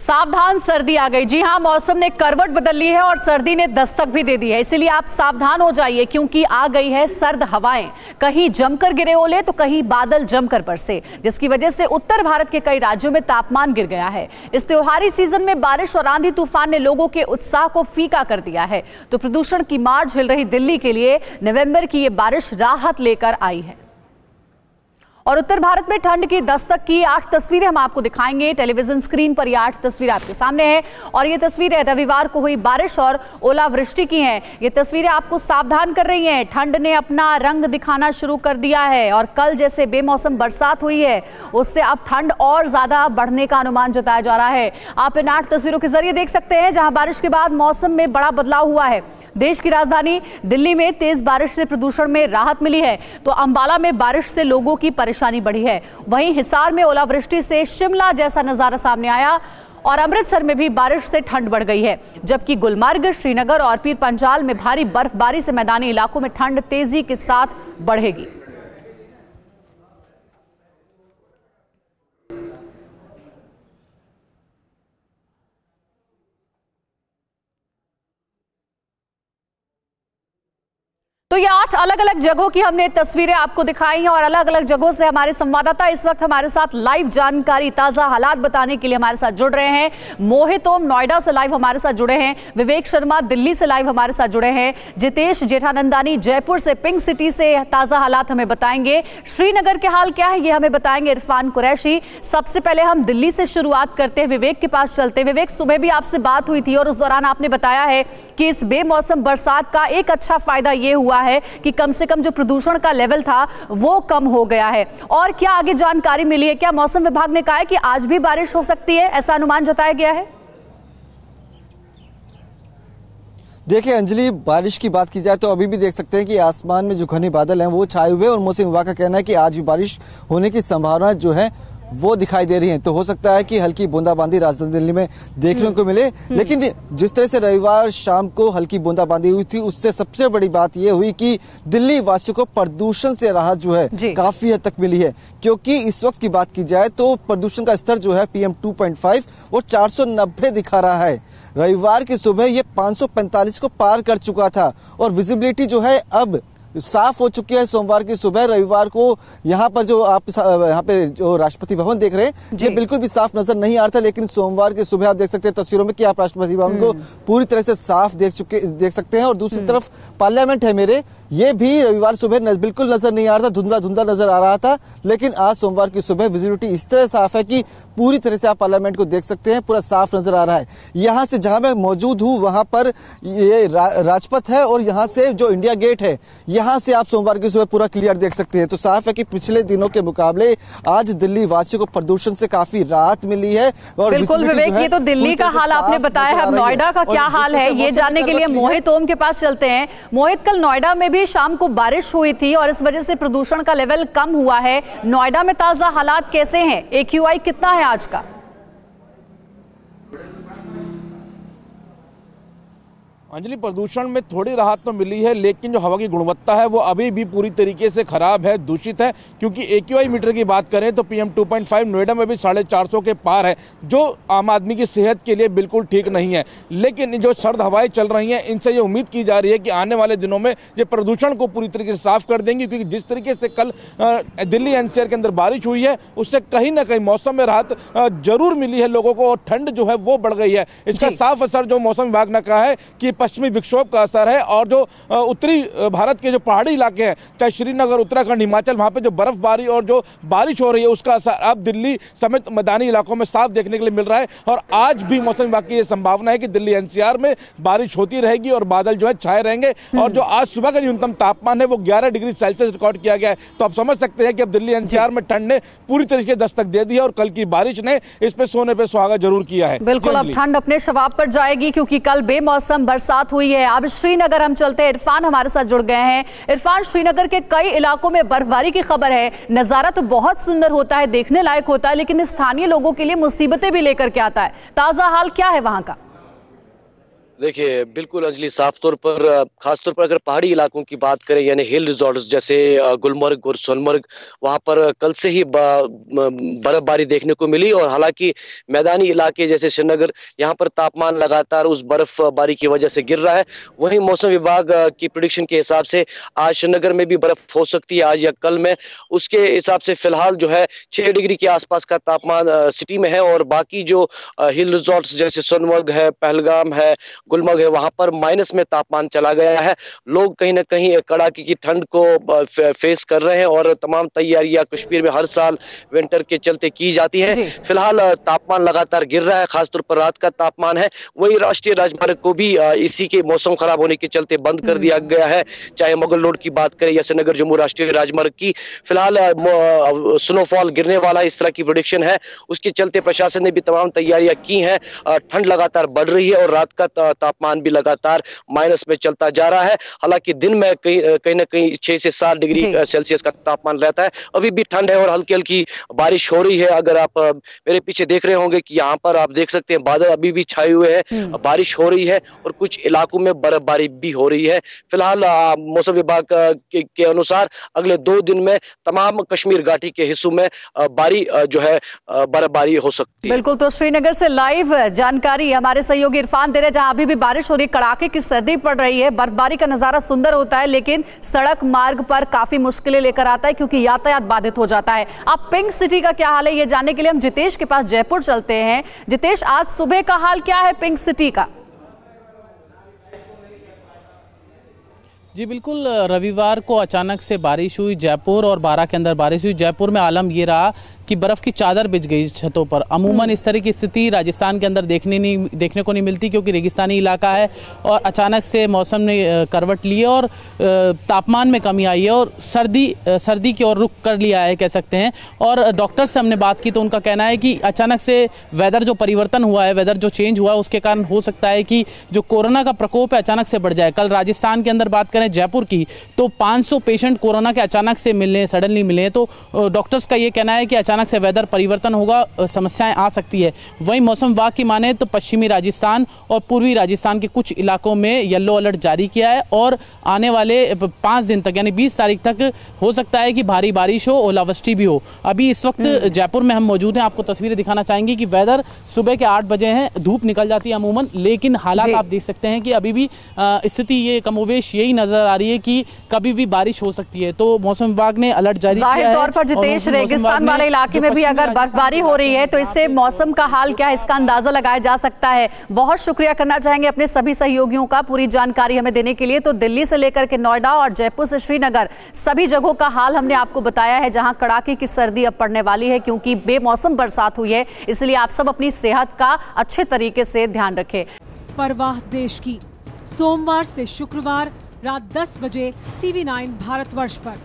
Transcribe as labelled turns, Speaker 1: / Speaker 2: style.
Speaker 1: सावधान, सर्दी आ गई। जी हां, मौसम ने करवट बदल ली है और सर्दी ने दस्तक भी दे दी है। इसीलिए आप सावधान हो जाइए क्योंकि आ गई है सर्द हवाएं। कहीं जमकर गिरे ओले तो कहीं बादल जमकर बरसे, जिसकी वजह से उत्तर भारत के कई राज्यों में तापमान गिर गया है। इस त्योहारी सीजन में बारिश और आंधी तूफान ने लोगों के उत्साह को फीका कर दिया है। तो प्रदूषण की मार झेल रही दिल्ली के लिए नवंबर की ये बारिश राहत लेकर आई है। और उत्तर भारत में ठंड की दस्तक की 8 तस्वीरें हम आपको दिखाएंगे। टेलीविजन स्क्रीन पर ये 8 तस्वीरें आपके सामने हैं और ये तस्वीरें रविवार को हुई बारिश और ओलावृष्टि की हैं। ये तस्वीरें आपको सावधान कर रही हैं। ठंड ने अपना रंग दिखाना शुरू कर दिया है और कल जैसे बेमौसम बरसात हुई है उससे अब ठंड और ज्यादा बढ़ने का अनुमान जताया जा रहा है। आप इन 8 तस्वीरों के जरिए देख सकते हैं जहां बारिश के बाद मौसम में बड़ा बदलाव हुआ है। देश की राजधानी दिल्ली में तेज बारिश से प्रदूषण में राहत मिली है तो अंबाला में बारिश से लोगों की परेशानी बढ़ी है। वहीं हिसार में ओलावृष्टि से शिमला जैसा नजारा सामने आया और अमृतसर में भी बारिश से ठंड बढ़ गई है, जबकि गुलमर्ग, श्रीनगर और पीर पंजाल में भारी बर्फबारी से मैदानी इलाकों में ठंड तेजी के साथ बढ़ेगी। तो ये 8 अलग अलग जगहों की हमने तस्वीरें आपको दिखाई हैं और अलग अलग जगहों से हमारे संवाददाता इस वक्त हमारे साथ लाइव जानकारी, ताजा हालात बताने के लिए हमारे साथ जुड़ रहे हैं। मोहित ओम नोएडा से लाइव हमारे साथ जुड़े हैं, विवेक शर्मा दिल्ली से लाइव हमारे साथ जुड़े हैं, जितेश जेठानंदानी जयपुर से, पिंक सिटी से ताजा हालात हमें बताएंगे। श्रीनगर के हाल क्या है ये हमें बताएंगे इरफान कुरैशी। सबसे पहले हम दिल्ली से शुरुआत करते हैं, विवेक के पास चलते हैं। विवेक, सुबह भी आपसे बात हुई थी और उस दौरान आपने बताया है कि इस बेमौसम बरसात का एक अच्छा फायदा ये हुआ है कि कम से कम जो प्रदूषण का लेवल था वो कम हो गया है। और क्या आगे जानकारी मिली है? क्या मौसम विभाग ने कहा है कि आज भी बारिश हो सकती है, ऐसा अनुमान जताया गया है?
Speaker 2: देखिए अंजलि, बारिश की बात की जाए तो अभी भी देख सकते हैं कि आसमान में जो घने बादल हैं वो छाए हुए हैं और मौसम विभाग का कहना है कि आज भी बारिश होने की संभावना जो है वो दिखाई दे रही है। तो हो सकता है कि हल्की बूंदाबांदी राजधानी दिल्ली में देखने को मिले, लेकिन जिस तरह से रविवार शाम को हल्की बूंदाबांदी हुई थी उससे सबसे बड़ी बात यह हुई कि दिल्ली वासियों को प्रदूषण से राहत जो है काफी हद तक मिली है। क्योंकि इस वक्त की बात की जाए तो प्रदूषण का स्तर जो है PM 2.5 वो 490 दिखा रहा है। रविवार की सुबह ये 545 को पार कर चुका था और विजिबिलिटी जो है अब साफ हो चुकी है। सोमवार की सुबह रविवार को यहाँ पर जो आप यहाँ पे जो राष्ट्रपति भवन देख रहे हैं ये बिल्कुल भी साफ नजर नहीं आ रहा था, लेकिन सोमवार की सुबह आप देख सकते हैं तस्वीरों में कि आप राष्ट्रपति भवन को पूरी तरह से साफ देख सकते हैं। और दूसरी तरफ पार्लियामेंट है मेरे, ये भी रविवार सुबह बिल्कुल नजर नहीं आ रहा था, धुंधला धुंधला नजर आ रहा था, लेकिन आज सोमवार की सुबह विजिबिलिटी इस तरह साफ है कि पूरी तरह से आप पार्लियामेंट को देख सकते हैं, पूरा साफ नजर आ रहा है। यहाँ से जहां मैं मौजूद हूँ वहां पर ये राजपथ है और यहाँ से जो इंडिया गेट है यहाँ से आप सोमवार की सुबह पूरा क्लियर देख सकते हैं। तो साफ है कि पिछले दिनों के मुकाबले आज दिल्ली वासियों को प्रदूषण से काफी राहत मिली है। और
Speaker 1: बिल्कुल विवेक, ये तो दिल्ली का हाल आपने बताया, अब नोएडा का क्या हाल है ये जानने के लिए मोहित ओम के पास चलते हैं। मोहित, कल नोएडा में भी शाम को बारिश हुई थी और इस वजह से प्रदूषण का लेवल कम हुआ है। नोएडा में ताजा हालात कैसे हैं? AQI कितना है आज का?
Speaker 3: अंजलि, प्रदूषण में थोड़ी राहत तो मिली है, लेकिन जो हवा की गुणवत्ता है वो अभी भी पूरी तरीके से खराब है, दूषित है। क्योंकि AQI मीटर की बात करें तो PM 2.5 नोएडा में भी 450 के पार है, जो आम आदमी की सेहत के लिए बिल्कुल ठीक नहीं है। लेकिन जो सर्द हवाएं चल रही हैं इनसे ये उम्मीद की जा रही है कि आने वाले दिनों में ये प्रदूषण को पूरी तरीके से साफ कर देंगी। क्योंकि जिस तरीके से कल दिल्ली NCR के अंदर बारिश हुई है उससे कहीं ना कहीं मौसम में राहत जरूर मिली है लोगों को और ठंड जो है वो बढ़ गई है। इसका साफ असर जो मौसम विभाग ने कहा है कि पश्चिमी विक्षोभ का असर है और जो उत्तरी भारत के जो पहाड़ी इलाके हैं, चाहे श्रीनगर, उत्तराखंड, हिमाचल, वहां पे जो बर्फबारी और जो बारिश हो रही है उसका असर अब दिल्ली समेत मैदानी इलाकों में साफ देखने के लिए मिल रहा है। और आज भी मौसम विभाग की यह संभावना है कि दिल्ली NCR में बारिश होती रहेगी और बादल जो है छाए रहेंगे। और जो आज सुबह का न्यूनतम तापमान है वो 11 डिग्री सेल्सियस रिकॉर्ड किया गया है। तो आप समझ सकते हैं कि अब दिल्ली NCR में ठंड ने पूरी तरीके से दस्तक दे दी है और कल की बारिश ने इस पे सोने पे सुहागा जरूर किया है।
Speaker 1: बिल्कुल, अब ठंड अपने शवाब पर जाएगी क्योंकि कल बेमौसम बरसात हुई है। अब श्रीनगर हम चलते हैं, इरफान हमारे साथ जुड़ गए हैं। इरफान, श्रीनगर के कई इलाकों में बर्फबारी की खबर है। नजारा तो बहुत सुंदर होता है, देखने लायक होता है, लेकिन स्थानीय लोगों के लिए मुसीबतें भी लेकर के आता है। ताजा हाल क्या है वहां का?
Speaker 4: देखिए बिल्कुल अंजलि, साफ तौर पर खासतौर पर अगर पहाड़ी इलाकों की बात करें यानी हिल रिजॉर्ट्स जैसे गुलमर्ग और सोनमर्ग, वहां पर कल से ही बर्फबारी देखने को मिली। और हालांकि मैदानी इलाके जैसे श्रीनगर, यहाँ पर तापमान लगातार उस बर्फबारी की वजह से गिर रहा है। वहीं मौसम विभाग की प्रेडिक्शन के हिसाब से आज श्रीनगर में भी बर्फ हो सकती है, आज या कल में। उसके हिसाब से फिलहाल जो है 6 डिग्री के आसपास का तापमान सिटी में है। और बाकी जो हिल रिजॉर्ट्स जैसे सोनमर्ग है, पहलगाम है, गुलमर्ग है, वहां पर माइनस में तापमान चला गया है। लोग कहीं ना कहीं कड़ाके की ठंड को फेस कर रहे हैं और तमाम तैयारियां कश्मीर में हर साल विंटर के चलते की जाती है। फिलहाल तापमान लगातार गिर रहा है, खासतौर पर रात का तापमान है। वही राष्ट्रीय राजमार्ग को भी इसी के मौसम खराब होने के चलते बंद कर दिया गया है, चाहे मुगल रोड की बात करें या श्रीनगर जम्मू राष्ट्रीय राजमार्ग की। फिलहाल स्नोफॉल गिरने वाला इस तरह की प्रेडिक्शन है, उसके चलते प्रशासन ने भी तमाम तैयारियां की हैं। ठंड लगातार बढ़ रही है और रात का तापमान भी लगातार माइनस में चलता जा रहा है। हालांकि दिन में कहीं ना कहीं 6 से 7 डिग्री सेल्सियस का तापमान रहता है। अभी भी ठंड है और हल्की हल्की बारिश हो रही है। अगर आप मेरे पीछे देख रहे होंगे कि यहाँ पर आप देख सकते हैं बादल अभी भी छाए हुए हैं, बारिश हो रही है और कुछ इलाकों में बर्फबारी भी हो रही है। फिलहाल मौसम विभाग के अनुसार अगले 2 दिन में तमाम कश्मीर घाटी के हिस्सों में बर्फबारी हो सकती है।
Speaker 1: बिल्कुल, तो श्रीनगर से लाइव जानकारी हमारे सहयोगी इरफान दे रहे हैं, जहां अभी भी बारिश हो रही है, कड़ाके की सर्दी पड़ रही है। बर्फबारी का नजारा सुंदर होता है लेकिन सड़क मार्ग पर काफी मुश्किलें लेकर आता है क्योंकि यातायात बाधित हो जाता है। अब पिंक सिटी का क्या हाल है ये जानने के लिए हम जितेश के पास जयपुर चलते हैं। जितेश, आज सुबह का हाल क्या है पिंक सिटी का?
Speaker 5: जी बिल्कुल, रविवार को अचानक से बारिश हुई जयपुर और बारां के अंदर बारिश हुई। जयपुर में आलम ये रहा कि बर्फ की चादर बिछ गई छतों पर। अमूमन इस तरह की स्थिति राजस्थान के अंदर देखने को नहीं मिलती क्योंकि रेगिस्तानी इलाका है। और अचानक से मौसम ने करवट ली है और तापमान में कमी आई है और सर्दी की ओर रुख कर लिया है कह सकते हैं। और डॉक्टर से हमने बात की तो उनका कहना है कि अचानक से वेदर जो परिवर्तन हुआ है, वेदर जो चेंज हुआ है, उसके कारण हो सकता है कि जो कोरोना का प्रकोप है अचानक से बढ़ जाए। कल राजस्थान के अंदर बात करें जयपुर की तो 500 पेशेंट कोरोना के अचानक से मिले, सडनली मिले। तो डॉक्टर्स का ये कहना है कि अचानक से वेदर परिवर्तन होगा, समस्याएं आ सकती है। वहीं मौसम विभाग की माने तो पश्चिमी राजस्थान और पूर्वी राजस्थान के कुछ इलाकों में येलो अलर्ट जारी किया है और आने वाले 5 दिन तक यानी 20 तारीख तक हो सकता है कि भारी बारिश हो, ओलावृष्टि भी हो। अभी इस वक्त जयपुर में हम मौजूद हैं, आपको तस्वीरें दिखाना चाहेंगे कि वेदर सुबह के 8 बजे हैं, धूप निकल जाती है अमूमन, लेकिन हालात आप देख सकते हैं कि अभी भी स्थिति ये कमोवेश यही नजर आ रही है कि कभी भी बारिश हो सकती है। तो मौसम विभाग ने अलर्ट जारी किया है।
Speaker 1: जाहिर तौर पर जितेश, रेगिस्तान वाले इलाके में भी अगर बर्फबारी हो रही है तो इससे मौसम का हाल क्या है इसका अंदाजा लगाया जा सकता है। बहुत शुक्रिया करना चाहेंगे अपने सभी सहयोगियों का पूरी जानकारी हमें देने के लिए। तो दिल्ली से लेकर के नोएडा और जयपुर से श्रीनगर सभी जगहों का हाल हमने आपको बताया है, जहां कड़ाके की सर्दी अब पड़ने वाली है क्योंकि बेमौसम बरसात हुई है। इसलिए आप सब अपनी सेहत का अच्छे तरीके से ध्यान रखें।
Speaker 6: परवाह देश की, सोमवार से शुक्रवार रात 10 बजे TV9 भारतवर्ष पर।